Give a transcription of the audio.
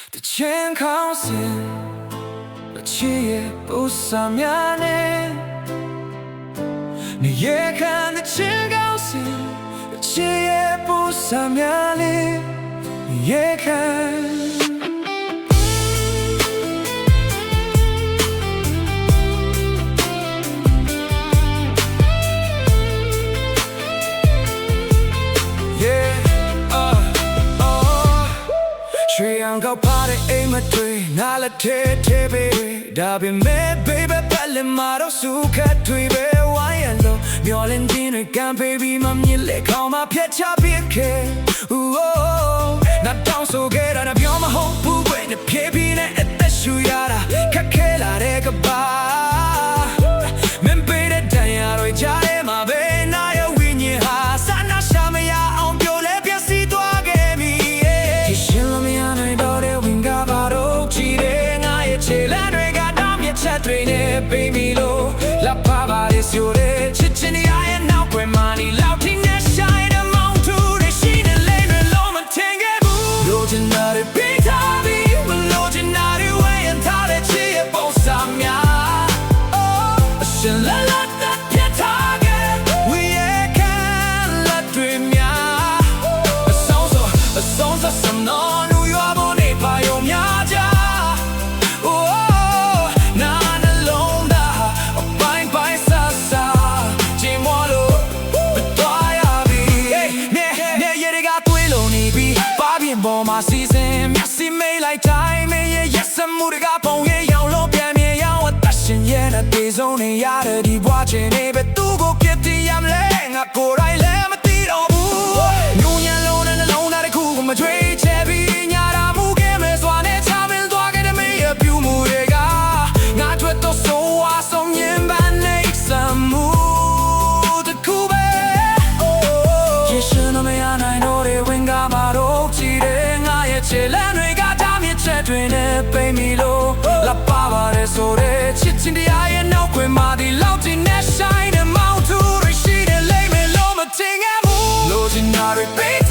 的健康线，而且也不撒面呢。你也看得健康线，而且也不撒面呢。你也看。水阳高爬的အိမ်မတွေ့နားလက်ထဲထဲပဲဒါပေမဲ့ baby ပတ်လက်မှာတော့စုခတ်တွေ့ပဲဝိုင်းရလို့မျောလင်းခြင်းတွေကံပေးပြီးမမြင်လေခေါင်းမှာဖြတ်ချပြခဲ့နာတောင်းဆိုခဲ့တာပြောမဟုတ်ဘူးကွနဲ့ဖြည်းဖြည်းနဲ့အသက်ရှူရတာခက်ခဲလာတဲ့ကဘာမင်းပေးတဲ့တန်ရာတွေကြားထဲမှာပဲနာရဝိညာဉ်ဟာစနာရှာမရအောင်ပြိုလဲပြစီသွားခဲ့ပြီရှင်လမရနိုင်တော့တဲ့ဝင်ကပါတော့ကြည့်တယ်ငါရဲ့ခြေလမ်းတွေကတောင်းမြတ်ချက်တွေနဲ့ပေးမိလို့လာပါပါလေဆိုတဲ့ချစ်ချင်ရရဲ့နောက်ွယ်မှာနေလောက်ထိနဲ့ဆိုင်တဲ့မောင်သူတွေရှိနေလေမလို့မထင်ခဲ့ဘူးလိုချင်တာတွေပေးထားပြီးမလိုချင်တာတွေဝယ်ရင်ထားတဲ့ချစ်ရဲ့ပုံစံများအရှင်လာလာတဲ့ပြထားခဲ့ဝေးခံလက်တွေများအဆုံးစွာစမနော်လူရွာပေါ်နေပါယုံများကြနာနှလုံးသားအပိုင်းပိုင်းဆဆချင်မလို့သွားရပြီနေရကတွေးလို့နေပြီပါပြင်ပေါ်မှာစီစဉ်မျက်စိမိတ်လိုက်တိုင်းမင်းရဲ့ရက်စမှုတွေကပုံရရောင်လို့ပြန်မြင်ရောင်အသက်ရှင်ရဲ့တဲ့တေဆုံးနေရတဲ့ဒီဘွားချင်နေပဲသူ့ကိုပြစ်တင်ရမလဲငါကိုယ်တိုင်လည်းမသိတော့ဘူးညဉ့်ညံလုံးနဲ့နှလုံးသားတစ်ခုကိုမကြွေးချဲပြီးညာတာမှုခဲ့မယ်စွာနဲ့ချမင်းသွားခဲ့တဲ့မင်းရဲ့ပြူမှုတွေကငါတွေ့တော့ဆိုးဝါဆုံးညင်ပန်းနေစမှုတခုပဲယေရှုနမရနိုင်တော့တဲ့ဝင်ကမှာတော့ကြည့်တယ်ငါရဲ့ခြေလမ်းတွေကတားမြစ်ချက်တွေနဲ့ပိတ်မိလို့လာပါပါတယ်ဆိုတဲ့ချစ်ချင်းတရားရဲ့နောက်ွယ်မှာဒီလောက်တင်နဲ့ဆိုင်တဲ့မောင်သူတွေရှိတယ်လိမ့်မယ်လို့မတင်ခဲ့ဘူးလိုချင်တာတွေပေး